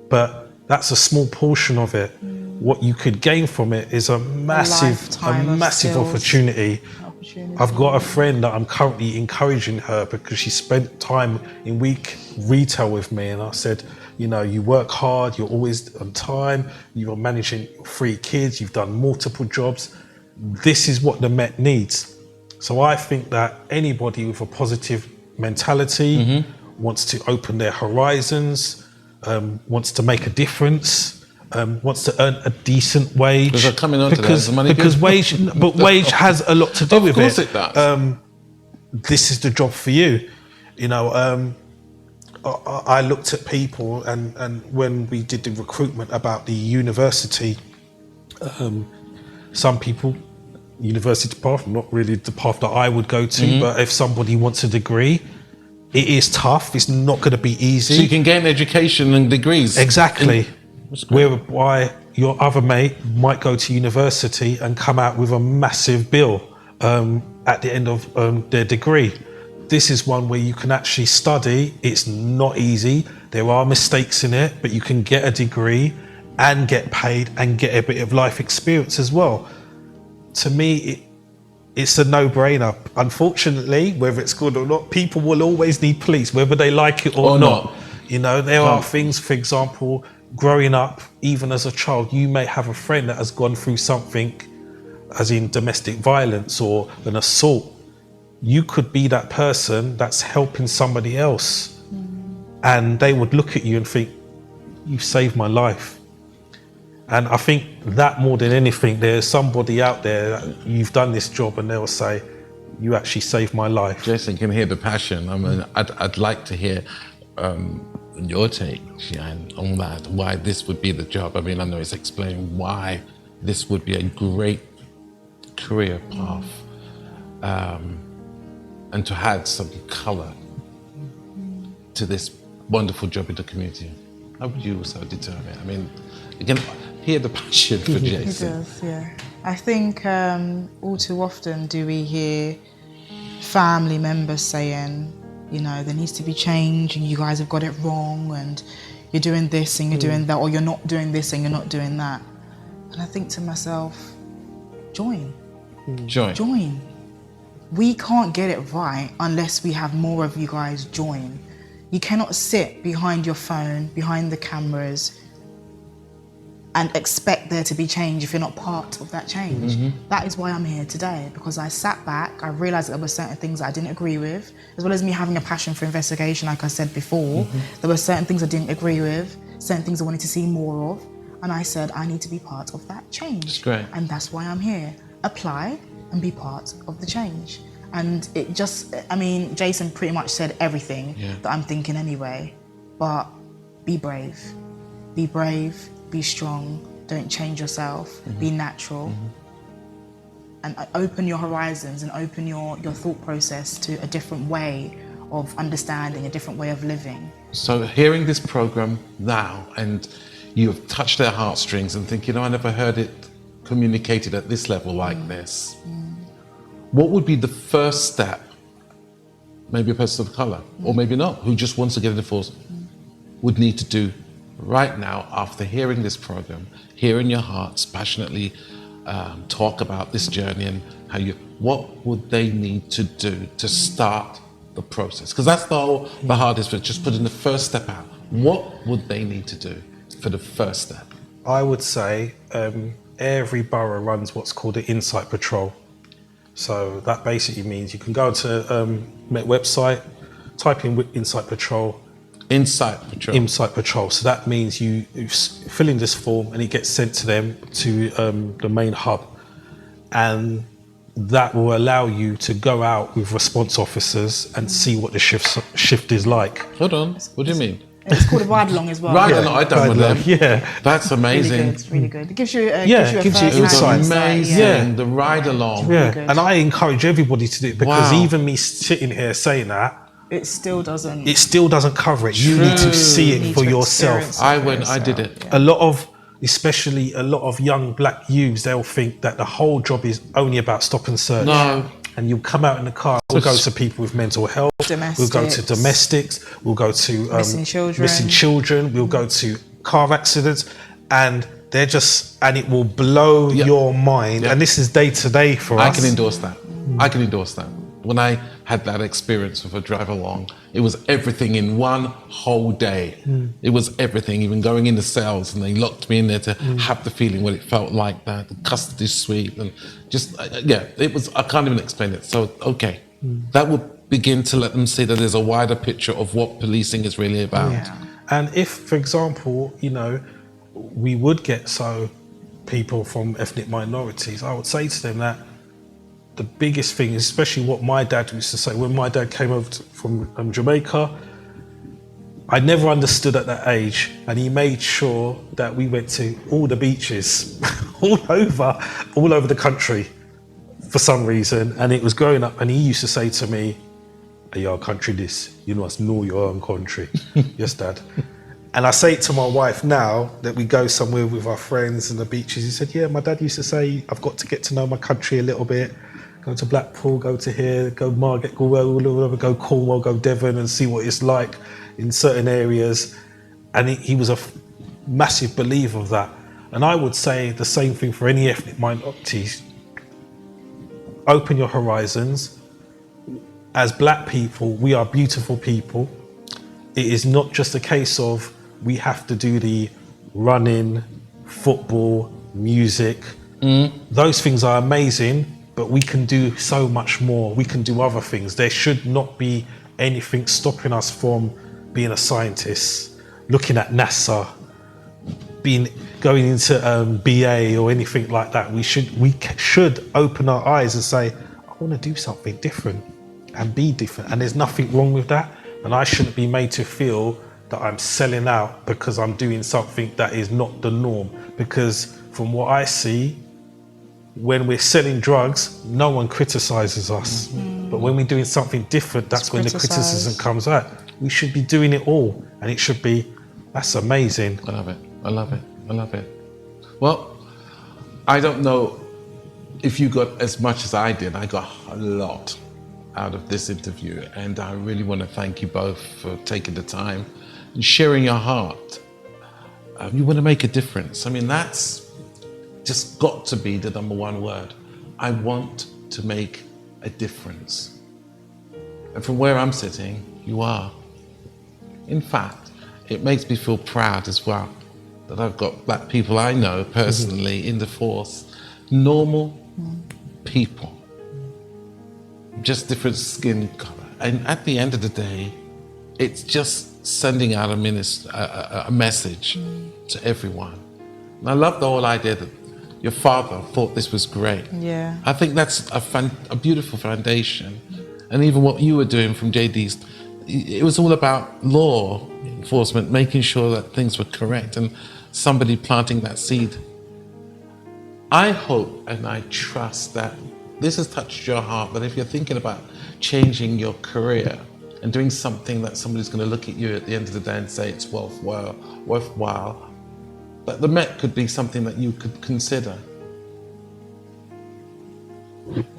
But that's a small portion of it. What you could gain from it is a massive opportunity. I've got a friend that I'm currently encouraging her because she spent time in week retail with me, and I said, you know, you work hard, you're always on time, you're managing 3 kids, you've done multiple jobs. This is what the Met needs. So I think that anybody with a positive mentality wants to open their horizons, wants to make a difference, wants to earn a decent wage. Because coming on to that, is the money because good? wage has a lot to do with it. Of course it does. This is the job for you. You know, I looked at people, and when we did the recruitment about the university, some people, university path, not really the path that I would go to, but if somebody wants a degree, it is tough. It's not going to be easy. So you can gain education and degrees. Exactly. Whereby your other mate might go to university and come out with a massive bill at the end of their degree. This is one where you can actually study. It's not easy. There are mistakes in it, but you can get a degree and get paid and get a bit of life experience as well. To me, it's a no-brainer. Unfortunately, whether it's good or not, people will always need police, whether they like it or not. You know, there are things, for example, growing up, even as a child, you may have a friend that has gone through something, as in domestic violence or an assault. You could be that person that's helping somebody else, and they would look at you and think, you've saved my life. And I think that more than anything, there's somebody out there that you've done this job and they'll say, you actually saved my life. Jason can hear the passion. I mean, I'd like to hear your take on that, why this would be the job. I mean, I know it's explaining why this would be a great career path, and to add some colour to this wonderful job in the community. How would you also determine it? I mean, again, hear the passion for Jason. It does, yeah. I think all too often do we hear family members saying, you know, there needs to be change and you guys have got it wrong and you're doing this and you're doing that, or you're not doing this and you're not doing that. And I think to myself, join. Join. We can't get it right unless we have more of you guys join. You cannot sit behind your phone, behind the cameras, and expect there to be change if you're not part of that change. That is why I'm here today, because I sat back, I realised that there were certain things that I didn't agree with, as well as me having a passion for investigation, like I said before. There were certain things I didn't agree with, certain things I wanted to see more of, and I said, I need to be part of that change. That's great. And that's why I'm here. Apply and be part of the change. And it just, I mean, Jason pretty much said everything that I'm thinking anyway, but be brave. Be brave. Be strong, don't change yourself, be natural, and open your horizons and open your thought process to a different way of understanding, a different way of living. So hearing this program now, and you have touched their heartstrings and think, you know, I never heard it communicated at this level like this. What would be the first step, maybe a person of colour, or maybe not, who just wants to get into force, would need to do right now, after hearing this program, hearing your hearts passionately talk about this journey and how what would they need to do to start the process? Because that's the hardest bit, just putting the first step out. What would they need to do for the first step? I would say every borough runs what's called an Insight Patrol. So that basically means you can go to Met website, type in Insight Patrol. Insight Patrol. So that means you fill in this form and it gets sent to them to the main hub, and that will allow you to go out with response officers and see what the shift is like. Hold on, what do you mean? It's called a ride-along as well. Right, I done with them. Yeah. That's amazing. Really good. It's really good. It gives you a, Yeah, gives you a It was first-hand amazing. insight, The ride along. Yeah, good. and I encourage everybody to do it because Wow. even me sitting here saying that, It still doesn't. it still doesn't cover it. You need to see You it need for to yourself. experience it. I did it. A lot of, especially a lot of young black youths, they'll think that the whole job is only about stop and search. No. And you'll come out in the car, we'll go to people with mental health, we'll go to domestics, we'll go to missing children, we'll go to car accidents, and they're just, and it will blow your mind. And this is day to day for us. I can endorse that. I can endorse that. When I had that experience with a drive along, it was everything in one whole day. It was everything, even going into cells, and they locked me in there to have the feeling what it felt like, that the custody suite, and just, it was, I can't even explain it. So, okay, that would begin to let them see that there's a wider picture of what policing is really about. Yeah. And if, for example, you know, we would get people from ethnic minorities, I would say to them that the biggest thing, especially what my dad used to say, when my dad came over from Jamaica, I never understood at that age, and he made sure that we went to all the beaches, all over the country, for some reason. And it was growing up, and he used to say to me, "Hey, your country this, you must know your own country." Yes, Dad. And I say it to my wife now that we go somewhere with our friends and the beaches. He said, "Yeah, my dad used to say, I've got to get to know my country a little bit. Go to Blackpool, go to here, go Margate, go Cornwall, go Devon, and see what it's like in certain areas." And he was a massive believer of that. And I would say the same thing for any ethnic minorities. Open your horizons. As black people, we are beautiful people. It is not just a case of we have to do the running, football, music. Those things are amazing, but we can do so much more. We can do other things. There should not be anything stopping us from being a scientist, looking at NASA, going into BA or anything like that. We should open our eyes and say, I want to do something different and be different. And there's nothing wrong with that. And I shouldn't be made to feel that I'm selling out because I'm doing something that is not the norm. Because from what I see, when we're selling drugs, no one criticizes us. But when we're doing something different, that's when the criticism comes out. We should be doing it all. And it should be, that's amazing. I love it. I love it. I love it. Well, I don't know if you got as much as I did. I got a lot out of this interview, and I really want to thank you both for taking the time and sharing your heart. You want to make a difference. I mean, that's just got to be the number one word. I want to make a difference. And from where I'm sitting, you are. In fact, it makes me feel proud as well that I've got black people I know personally in the force, normal people, just different skin color. And at the end of the day, it's just sending out a message to everyone. And I love the whole idea that your father thought this was great. Yeah. I think that's a beautiful foundation. And even what you were doing from JD's, it was all about law enforcement, making sure that things were correct and somebody planting that seed. I hope and I trust that this has touched your heart, that if you're thinking about changing your career and doing something that somebody's going to look at you at the end of the day and say it's worthwhile, that the Met could be something that you could consider.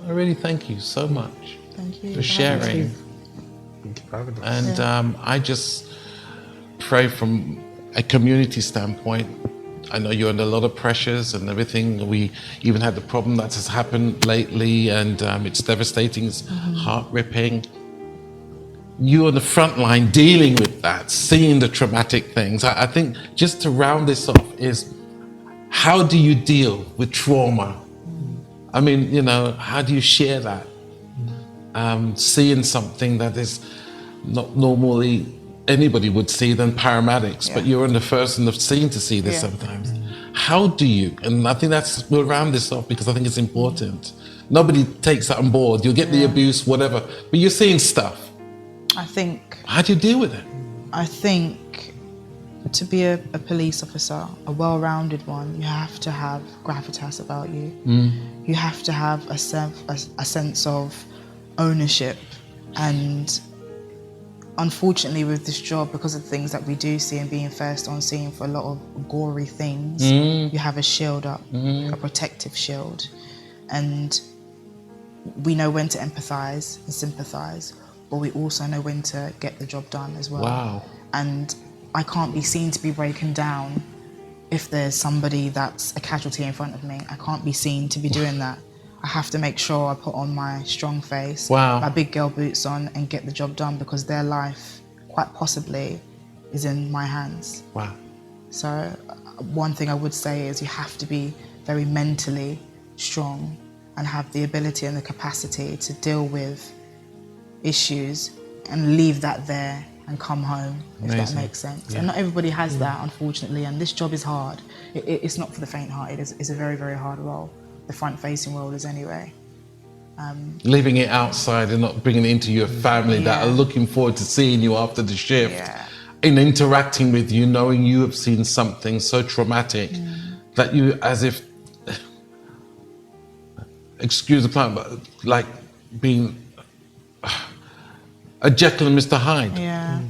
I really thank you so much for sharing. And I just pray from a community standpoint. I know you're under a lot of pressures and everything. We even had the problem that has happened lately, and it's devastating, it's heart-ripping. You're on the front line dealing with that, seeing the traumatic things. I think just to round this off is, how do you deal with trauma? I mean, how do you share that? Seeing something that is not normally anybody would see than paramedics, but you're on the first in the scene to see this sometimes. How do you, and I think we'll round this off because I think it's important. Nobody takes that on board. You'll get the abuse, whatever, but you're seeing stuff. I think. How do you deal with it? I think to be a police officer, a well-rounded one, you have to have gravitas about you. You have to have a sense of ownership. And unfortunately with this job, because of the things that we do see and being first on scene for a lot of gory things, you have a shield up, a protective shield. And we know when to empathise and sympathise, but we also know when to get the job done as well. Wow. And I can't be seen to be broken down if there's somebody that's a casualty in front of me. I can't be seen to be doing that. I have to make sure I put on my strong face, my big girl boots on, and get the job done, because their life, quite possibly, is in my hands. Wow. So one thing I would say is you have to be very mentally strong and have the ability and the capacity to deal with issues and leave that there and come home, if that makes sense. Yeah. And not everybody has that, unfortunately, and this job is hard. It's not for the faint-hearted. It's a very, very hard role. The front-facing role is anyway. Leaving it outside and not bringing it into your family that are looking forward to seeing you after the shift, in interacting with you, knowing you have seen something so traumatic that you, as if, excuse the pun, but like being a Jekyll and Mr. Hyde.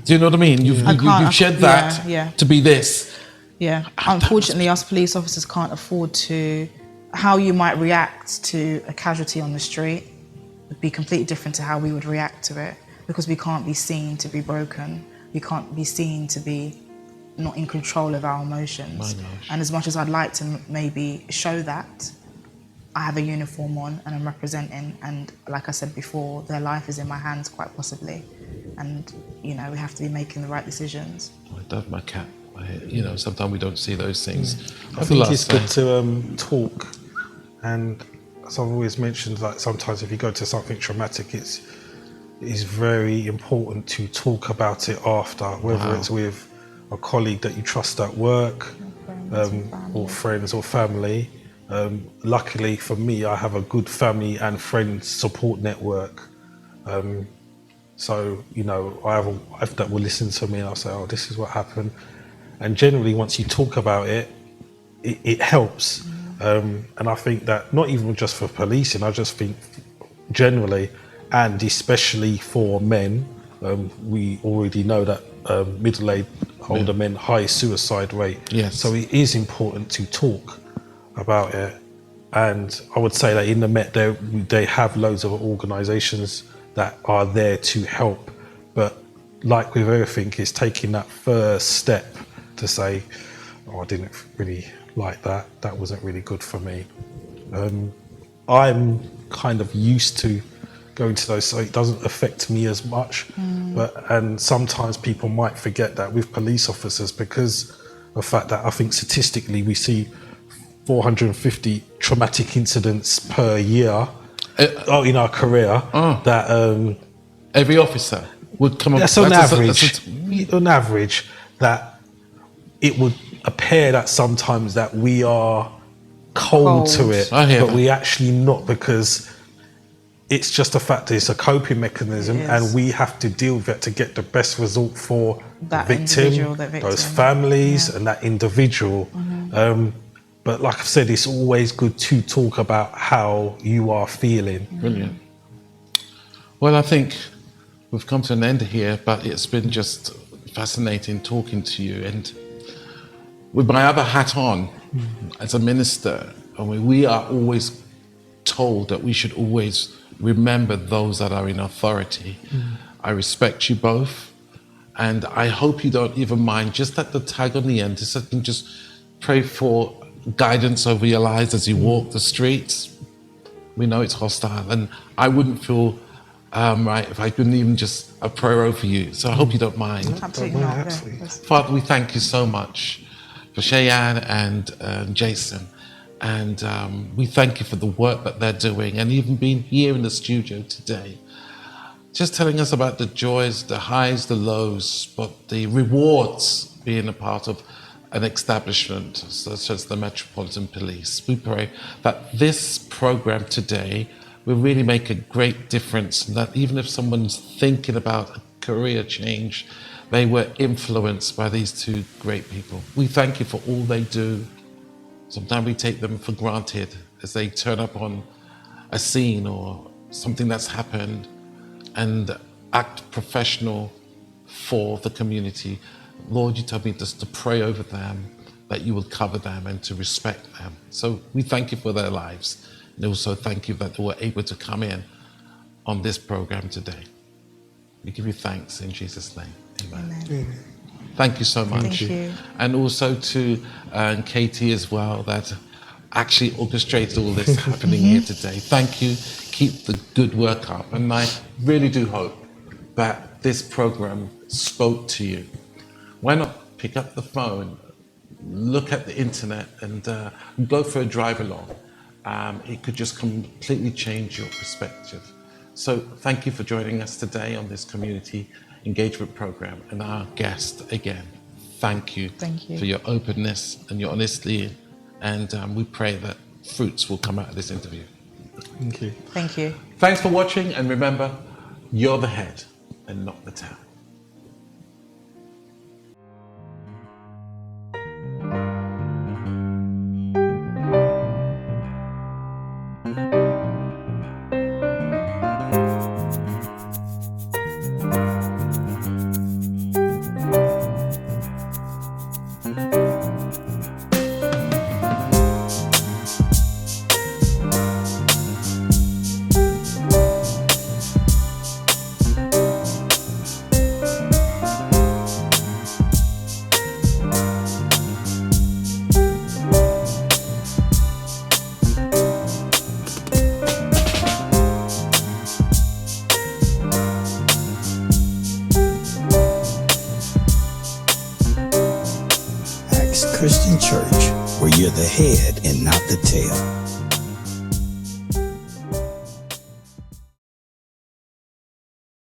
Do you know what I mean? You've shed that to be this. Yeah. Unfortunately, us police officers can't afford to. How you might react to a casualty on the street would be completely different to how we would react to it, because we can't be seen to be broken. We can't be seen to be not in control of our emotions. And as much as I'd like to maybe show that, I have a uniform on and I'm representing, and like I said before, their life is in my hands, quite possibly. And, you know, we have to be making the right decisions. I love my cat. You know, sometimes we don't see those things. I think it's good to talk, and as I've always mentioned, like sometimes if you go to something traumatic, it's very important to talk about it after, whether it's with a colleague that you trust at work, or friends or family. Luckily for me, I have a good family and friends support network. So, you know, I have a wife that will listen to me and I'll say, oh, this is what happened. And generally, once you talk about it, it helps. And I think that not even just for policing, I just think generally, and especially for men, we already know that middle-aged older men, high suicide rate. So it is important to talk about it. And I would say that in the Met, they have loads of organisations that are there to help. But like with everything, it's taking that first step to say, oh, I didn't really like that. That wasn't really good for me. I'm kind of used to going to those, so it doesn't affect me as much. And sometimes people might forget that with police officers, because of the fact that I think statistically we see 450 traumatic incidents per year in our career. That every officer would come up. That's on average. On average, that it would appear that sometimes that we are cold to it, but we actually not, because it's just a fact that it's a coping mechanism, and we have to deal with it to get the best result for the victim, those families, and that individual. But like I've said, it's always good to talk about how you are feeling. Brilliant. Well, I think we've come to an end here, but it's been just fascinating talking to you. And with my other hat on, as a minister, we are always told that we should always remember those that are in authority. I respect you both, and I hope you don't even mind, just at the tag on the end, just pray for guidance over your lives as you walk the streets. We know it's hostile, and I wouldn't feel right if I couldn't even just a prayer over you. So I hope you don't mind. Absolutely not. Father, we thank you so much for Cheyenne and Jason, and we thank you for the work that they're doing, and even being here in the studio today, just telling us about the joys, the highs, the lows, but the rewards being a part of an establishment such as the Metropolitan Police. We pray that this program today will really make a great difference, and that even if someone's thinking about a career change, they were influenced by these two great people. We thank you for all they do. Sometimes we take them for granted as they turn up on a scene or something that's happened and act professional for the community. Lord, you told me just to pray over them, that you will cover them and to respect them. So we thank you for their lives. And also thank you that they were able to come in on this program today. We give you thanks in Jesus' name. Amen. Amen. Thank you so much. Thank you. And also to Katie as well, that actually orchestrated all this happening here today. Thank you. Keep the good work up. And I really do hope that this program spoke to you. Why not pick up the phone, look at the internet, and go for a drive along. It could just completely change your perspective. So thank you for joining us today on this community engagement program. And our guest, again, thank you for your openness and your honesty. And we pray that fruits will come out of this interview. Thank you. Thank you. Thanks for watching. And remember, you're the head and not the tail. Christian Church, where you're the head and not the tail.